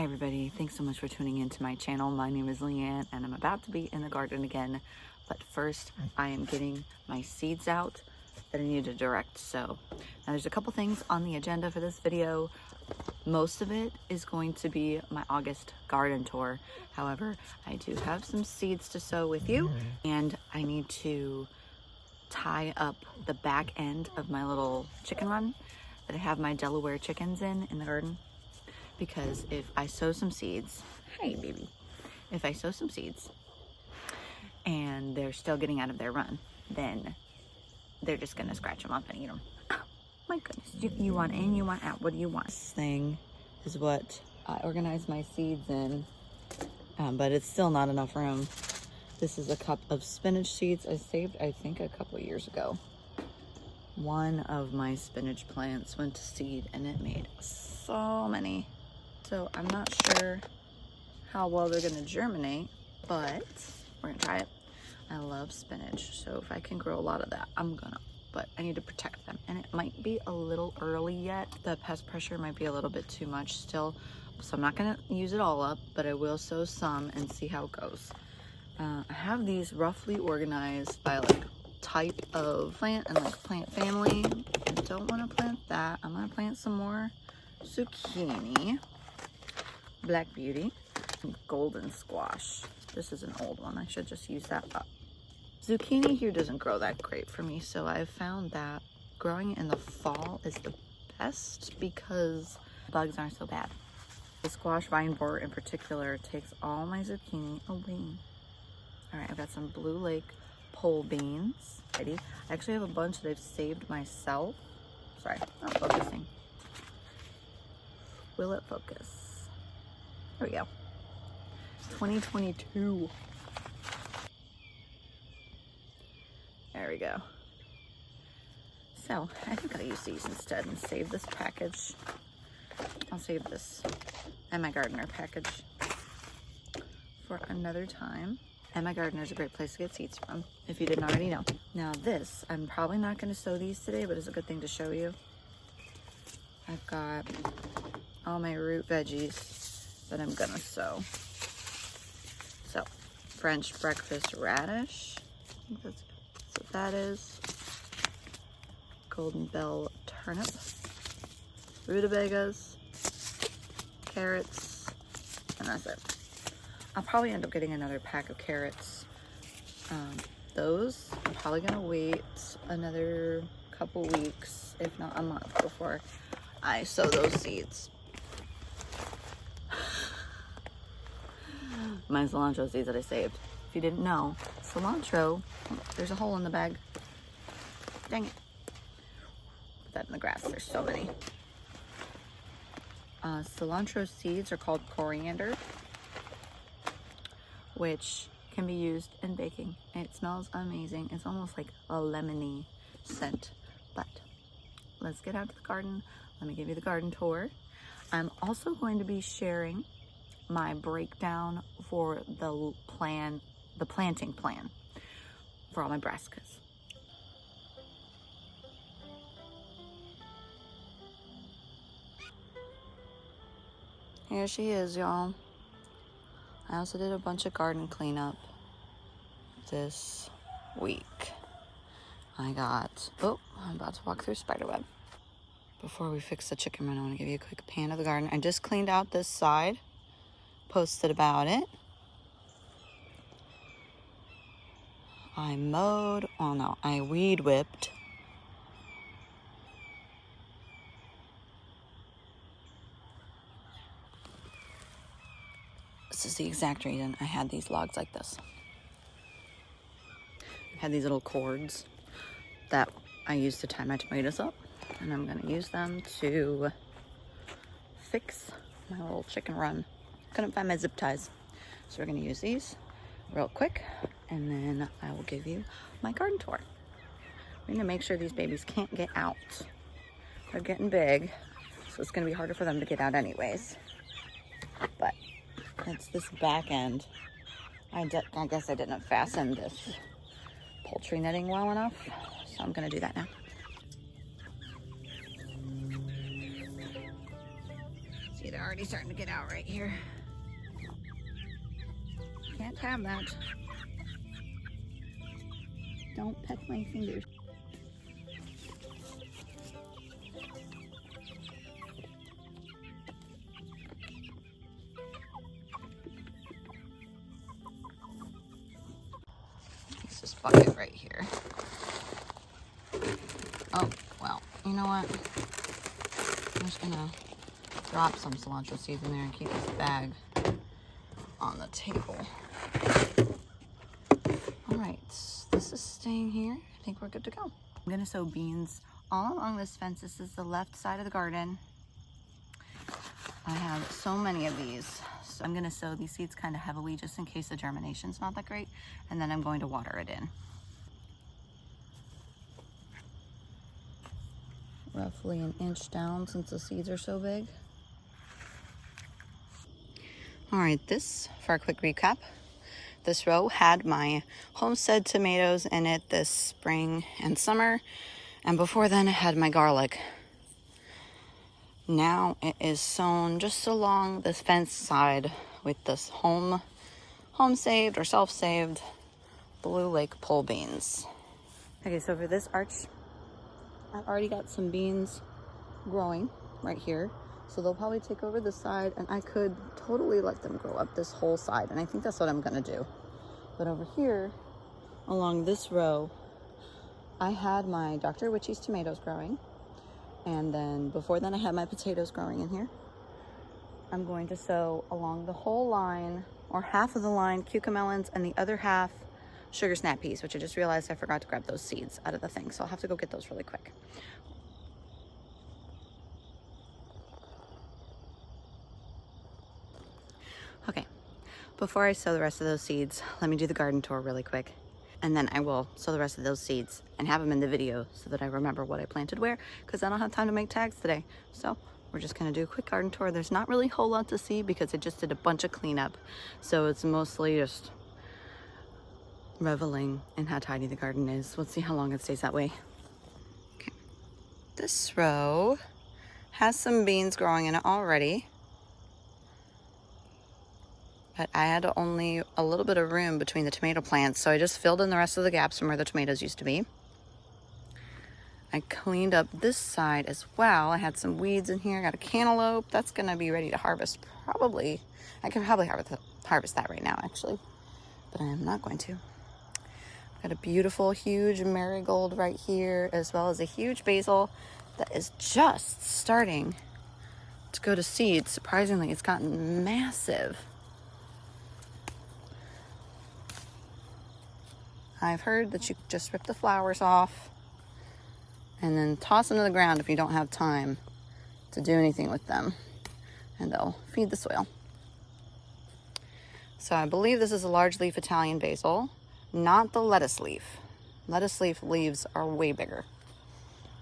Hi everybody, thanks so much for tuning into my channel. My name is Leanne and I'm about to be in the garden again, but first I am getting my seeds out that I need to direct sow. Now there's a couple things on the agenda for this video. Most of it is going to be my August garden tour. However, I do have some seeds to sow with you, and I need to tie up the back end of my little chicken run that I have my Delaware chickens in the garden. Because if I sow some seeds, hey baby, if I sow some seeds and they're still getting out of their run, then they're just gonna scratch them up and eat them. Oh, my goodness, you want in, you want out, what do you want? This thing is what I organize my seeds in, but it's still not enough room. This is a cup of spinach seeds I saved, I think, a couple of years ago. One of my spinach plants went to seed and it made so many. So I'm not sure how well they're gonna germinate, but we're gonna try it. I love spinach, so if I can grow a lot of that, I'm gonna, but I need to protect them. And it might be a little early yet. The pest pressure might be a little bit too much still, so I'm not gonna use it all up, but I will sow some and see how it goes. I have these roughly organized by like type of plant and like plant family. I don't wanna plant that. I'm gonna plant some more zucchini. Black Beauty, and golden squash. This is an old one. I should just use that up. Zucchini here doesn't grow that great for me, so I've found that growing it in the fall is the best because bugs aren't so bad. The squash vine borer in particular takes all my zucchini away. All right, I've got some Blue Lake pole beans. Ready? I actually have a bunch that I've saved myself. Sorry, not focusing. Will it focus? There we go. 2022. There we go. So I think I'll use these instead and save this package. I'll save this and my gardener package for another time. And my gardener is a great place to get seeds from, if you didn't already know. Now this, I'm probably not going to sow these today, but it's a good thing to show you. I've got all my root veggies that I'm gonna sow. So, French breakfast radish, I think that's what that is. Golden bell turnip, rutabagas, carrots, and that's it. I'll probably end up getting another pack of carrots. Those, I'm probably gonna wait another couple weeks, if not a month, before I sow those seeds. My cilantro seeds that I saved. If you didn't know, cilantro, there's a hole in the bag. Dang it. Put that in the grass, there's so many. Cilantro seeds are called coriander, which can be used in baking. It smells amazing. It's almost like a lemony scent. But let's get out to the garden. Let me give you the garden tour. I'm also going to be sharing my breakdown for the planting plan for all my brassicas. Here she is, y'all. I also did a bunch of garden cleanup this week. I'm about to walk through spiderweb. Before we fix the chicken run, I want to give you a quick pan of the garden. I just cleaned out this side, posted about it. I mowed, oh no, I weed whipped. This is the exact reason I had these logs like this. I had these little cords that I used to tie my tomatoes up, and I'm gonna use them to fix my little chicken run. Couldn't find my zip ties, so we're gonna use these real quick, and then I will give you my garden tour. We're gonna make sure these babies can't get out. They're getting big, so it's gonna be harder for them to get out anyways. But it's this back end. I guess I didn't fasten this poultry netting well enough, so I'm gonna do that now. See, they're already already starting to get out right here. Can't have that. Don't peck my fingers. It's this bucket right here. Oh, well, you know what? I'm just gonna drop some cilantro seeds in there and keep this bag on the table. All right, this is staying here. I think we're good to go. I'm gonna sow beans all along this fence. This is the left side of the garden. I have so many of these. So I'm gonna sow these seeds kind of heavily just in case the germination's not that great. And then I'm going to water it in. Roughly an inch down since the seeds are so big. All right, this, for a quick recap, this row had my homestead tomatoes in it this spring and summer. And before then it had my garlic. Now it is sown just along this fence side with this home saved or self-saved Blue Lake pole beans. Okay, so for this arch, I've already got some beans growing right here. So they'll probably take over this side, and I could totally let them grow up this whole side. And I think that's what I'm gonna do. But over here, along this row, I had my Dr. Witchy's tomatoes growing. And then before then I had my potatoes growing in here. I'm going to sow along the whole line, or half of the line, cucamelons, and the other half sugar snap peas, which I just realized I forgot to grab those seeds out of the thing. So I'll have to go get those really quick. Okay, before I sow the rest of those seeds, let me do the garden tour really quick. And then I will sow the rest of those seeds and have them in the video so that I remember what I planted where, because I don't have time to make tags today. So we're just gonna do a quick garden tour. There's not really a whole lot to see because I just did a bunch of cleanup. So it's mostly just reveling in how tidy the garden is. Let's see how long it stays that way. Okay, this row has some beans growing in it already. But I had only a little bit of room between the tomato plants, so I just filled in the rest of the gaps from where the tomatoes used to be. I cleaned up this side as well. I had some weeds in here. I got a cantaloupe. That's gonna be ready to harvest probably. I can probably harvest that right now actually, but I am not going to. Got a beautiful, huge marigold right here, as well as a huge basil that is just starting to go to seed. Surprisingly, it's gotten massive. I've heard that you just rip the flowers off and then toss them to the ground if you don't have time to do anything with them, and they'll feed the soil. So I believe this is a large leaf Italian basil, not the lettuce leaf. Lettuce leaf leaves are way bigger,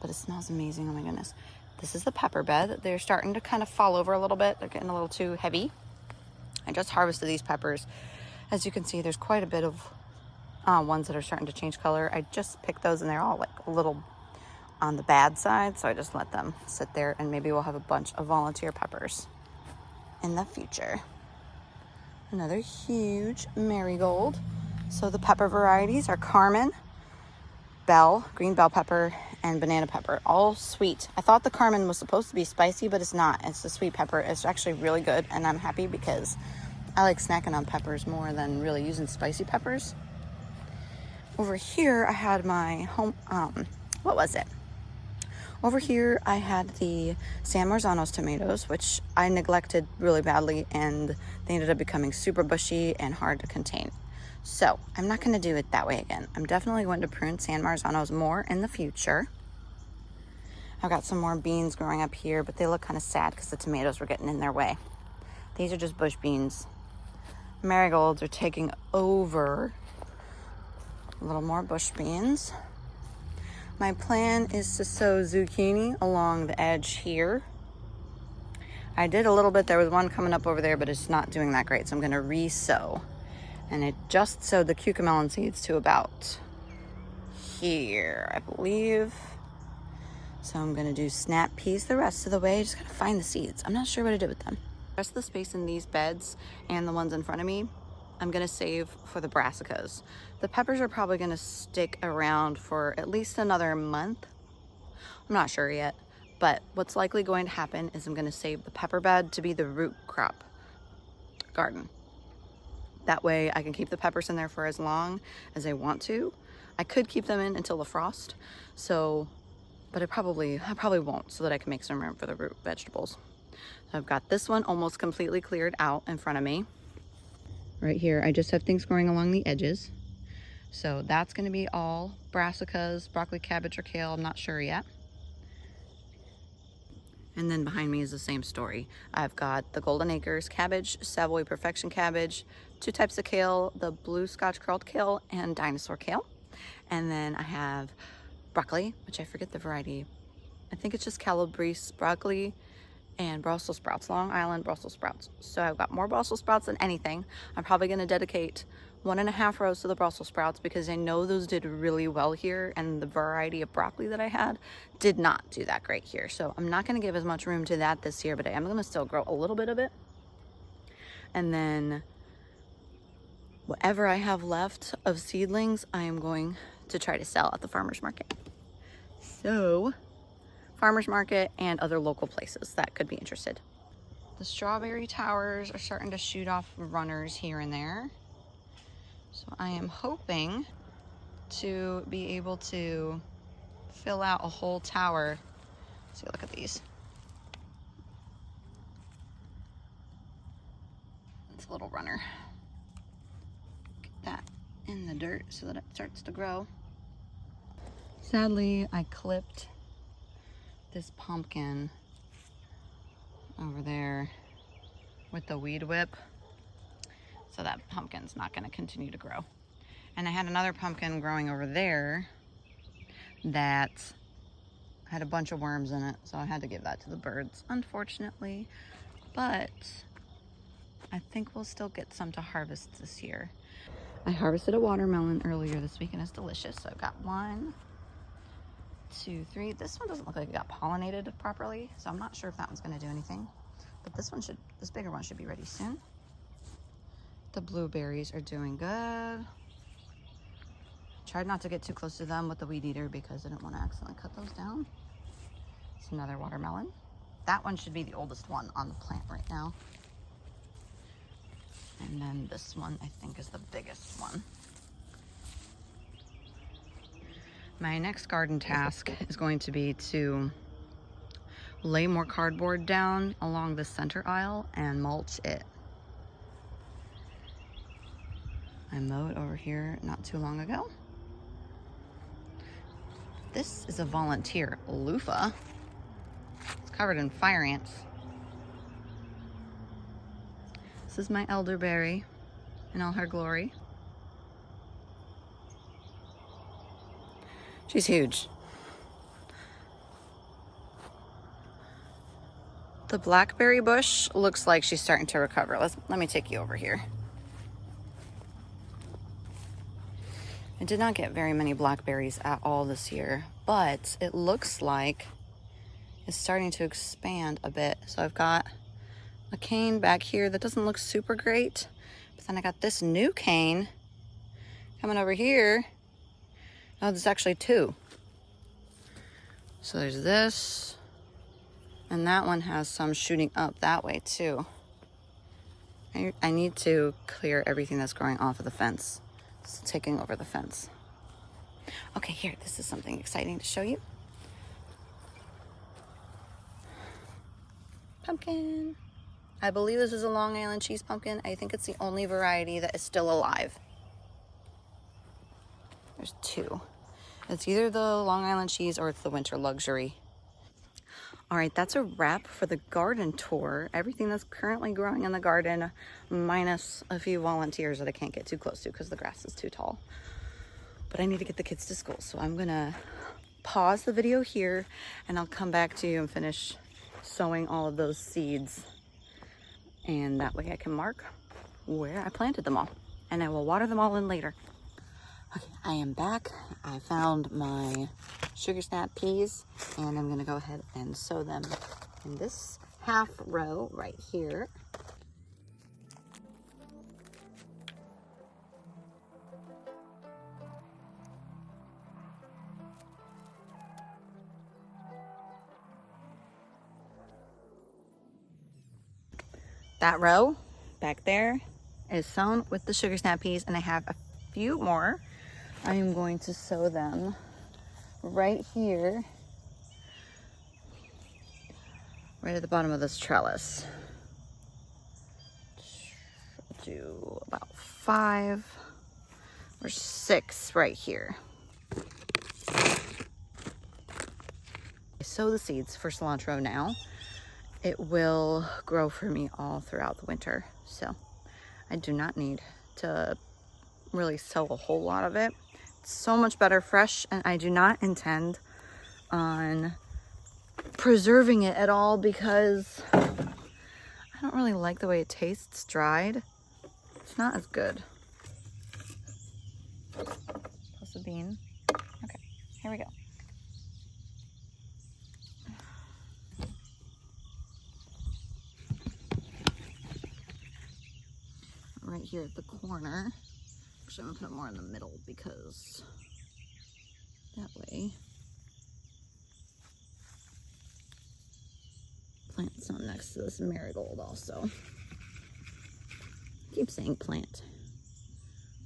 but it smells amazing. Oh my goodness. This is the pepper bed. They're starting to kind of fall over a little bit. They're getting a little too heavy. I just harvested these peppers. As you can see, there's quite a bit of ones that are starting to change color. I just picked those and they're all like a little on the bad side, so I just let them sit there, and maybe we'll have a bunch of volunteer peppers in the future. Another huge marigold. So the pepper varieties are Carmen, bell, green bell pepper, and banana pepper, all sweet. I thought the Carmen was supposed to be spicy, but it's not. It's the sweet pepper. It's actually really good, and I'm happy because I like snacking on peppers more than really using spicy peppers. Over here, I had my home, what was it? Over here, I had the San Marzanos tomatoes, which I neglected really badly, and they ended up becoming super bushy and hard to contain. So I'm not gonna do it that way again. I'm definitely going to prune San Marzanos more in the future. I've got some more beans growing up here, but they look kind of sad because the tomatoes were getting in their way. These are just bush beans. Marigolds are taking over. A little more bush beans. My plan is to sow zucchini along the edge here. I did a little bit. There was one coming up over there, but it's not doing that great, so I'm gonna re-sow. And I just sowed the cucamelon seeds to about here, I believe. So I'm gonna do snap peas the rest of the way. Just gotta find the seeds. I'm not sure what to do with them. The rest of the space in these beds and the ones in front of me, I'm gonna save for the brassicas. The peppers are probably gonna stick around for at least another month. I'm not sure yet, but what's likely going to happen is I'm gonna save the pepper bed to be the root crop garden. That way I can keep the peppers in there for as long as I want to. I could keep them in until the frost, but I probably won't, so that I can make some room for the root vegetables. So I've got this one almost completely cleared out in front of me. Right here, I just have things growing along the edges. So that's gonna be all brassicas, broccoli, cabbage, or kale, I'm not sure yet. And then behind me is the same story. I've got the Golden Acres cabbage, Savoy Perfection cabbage, 2 types of kale, the blue Scotch curled kale and dinosaur kale. And then I have broccoli, which I forget the variety. I think it's just calabrese broccoli and Brussels sprouts, Long Island Brussels sprouts. So I've got more Brussels sprouts than anything. I'm probably gonna dedicate 1.5 rows to the Brussels sprouts because I know those did really well here, and the variety of broccoli that I had did not do that great here. So I'm not gonna give as much room to that this year, but I am gonna still grow a little bit of it. And then whatever I have left of seedlings, I am going to try to sell at the farmer's market. So farmer's market and other local places that could be interested. The strawberry towers are starting to shoot off runners here and there. So I am hoping to be able to fill out a whole tower. Let's see, look at these. It's a little runner. Get that in the dirt so that it starts to grow. Sadly, I clipped this pumpkin over there with the weed whip, so that pumpkin's not going to continue to grow. And I had another pumpkin growing over there that had a bunch of worms in it, so I had to give that to the birds, unfortunately. But I think we'll still get some to harvest this year. I harvested a watermelon earlier this week and it's delicious. So I've got 1, 2, 3. This one doesn't look like it got pollinated properly, so I'm not sure if that one's going to do anything. But this bigger one should be ready soon. The blueberries are doing good. Tried not to get too close to them with the weed eater because I didn't want to accidentally cut those down. It's another watermelon. That one should be the oldest one on the plant right now. And then this one I think is the biggest one. My next garden task is going to be to lay more cardboard down along the center aisle and mulch it. I mowed over here not too long ago. This is a volunteer loofah. It's covered in fire ants. This is my elderberry in all her glory. She's huge. The blackberry bush looks like she's starting to recover. Let me take you over here. I did not get very many blackberries at all this year, but it looks like it's starting to expand a bit. So I've got a cane back here that doesn't look super great, but then I got this new cane coming over here. Oh, there's actually 2. So there's this, and that one has some shooting up that way too. I need to clear everything that's growing off of the fence. It's taking over the fence. Okay, here, this is something exciting to show you. Pumpkin. I believe this is a Long Island cheese pumpkin. I think it's the only variety that is still alive. There's 2. It's either the Long Island cheese or it's the winter luxury. All right, that's a wrap for the garden tour. Everything that's currently growing in the garden, minus a few volunteers that I can't get too close to because the grass is too tall. But I need to get the kids to school, so I'm gonna pause the video here and I'll come back to you and finish sowing all of those seeds. And that way I can mark where I planted them all. And I will water them all in later. Okay, I am back. I found my sugar snap peas and I'm gonna go ahead and sow them in this half row right here. That row back there is sown with the sugar snap peas, and I have a few more. I am going to sow them right here, right at the bottom of this trellis. I'll do about 5 or 6 right here. I sow the seeds for cilantro now. It will grow for me all throughout the winter, so I do not need to really sow a whole lot of it. It's so much better fresh, and I do not intend on preserving it at all because I don't really like the way it tastes dried. It's not as good. Plus a bean. Okay, here we go. Right here at the corner. Actually, I'm gonna put it more in the middle because that way plant some next to this marigold also. I keep saying plant.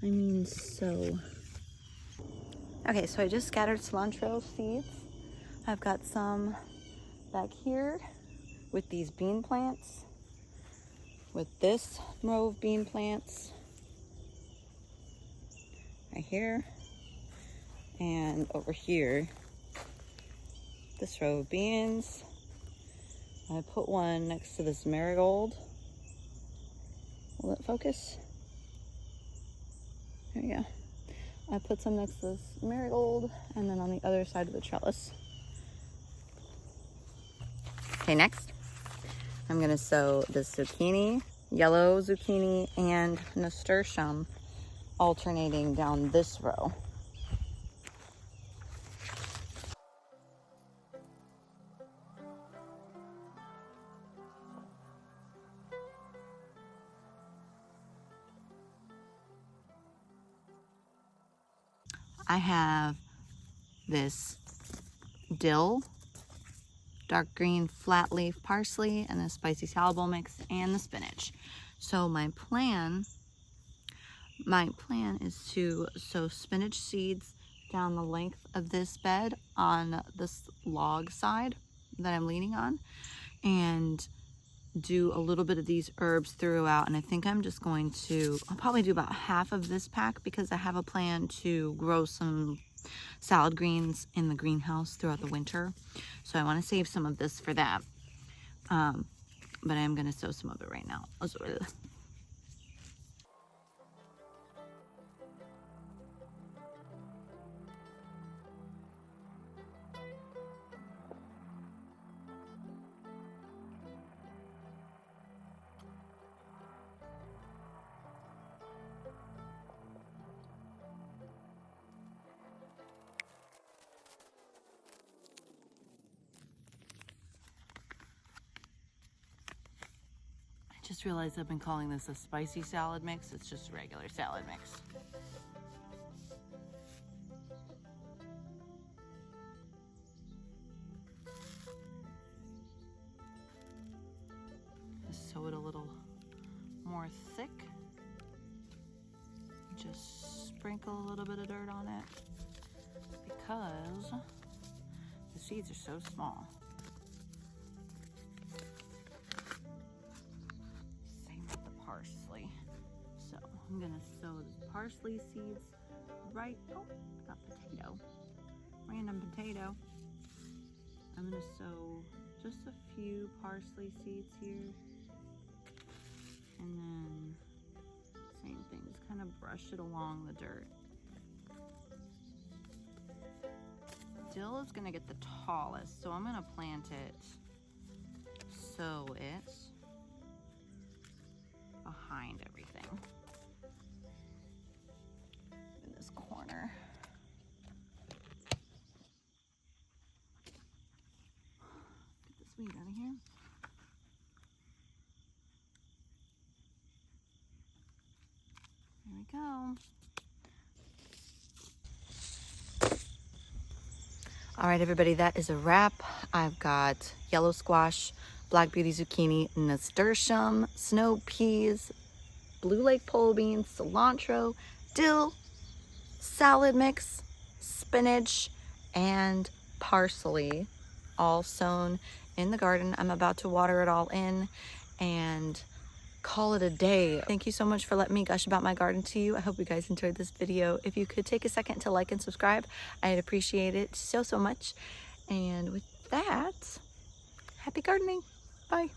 I mean sow. Okay, so I just scattered cilantro seeds. I've got some back here with these bean plants, with this row of bean plants right here, and over here, this row of beans. I put one next to this marigold. Will it focus? There you go. I put some next to this marigold, and then on the other side of the trellis. Okay, next, I'm gonna sow the zucchini, yellow zucchini, and nasturtium alternating down this row. I have this dill, dark green flat leaf parsley, and the spicy salad bowl mix, and the spinach. So my plan is to sow spinach seeds down the length of this bed on this log side that I'm leaning on, and do a little bit of these herbs throughout. And I think I'm just going to, I'll probably do about half of this pack because I have a plan to grow some salad greens in the greenhouse throughout the winter. So I want to save some of this for that. But I am going to sow some of it right now. Just realized I've been calling this a spicy salad mix. It's just a regular salad mix. Just sew it a little more thick. Just sprinkle a little bit of dirt on it because the seeds are so small. Parsley. So I'm gonna sow the parsley seeds right, oh, got potato, random potato. I'm gonna sow just a few parsley seeds here, and then same thing, just kind of brush it along the dirt. Dill is gonna get the tallest, so I'm gonna plant it, sow it behind everything in this corner. Get this weed out of here. There we go. All right, everybody, that is a wrap. I've got yellow squash, black beauty zucchini, nasturtium, snow peas, blue lake pole beans, cilantro, dill, salad mix, spinach, and parsley, all sown in the garden. I'm about to water it all in and call it a day. Thank you so much for letting me gush about my garden to you. I hope you guys enjoyed this video. If you could take a second to like and subscribe, I'd appreciate it so much. And with that, happy gardening. Bye.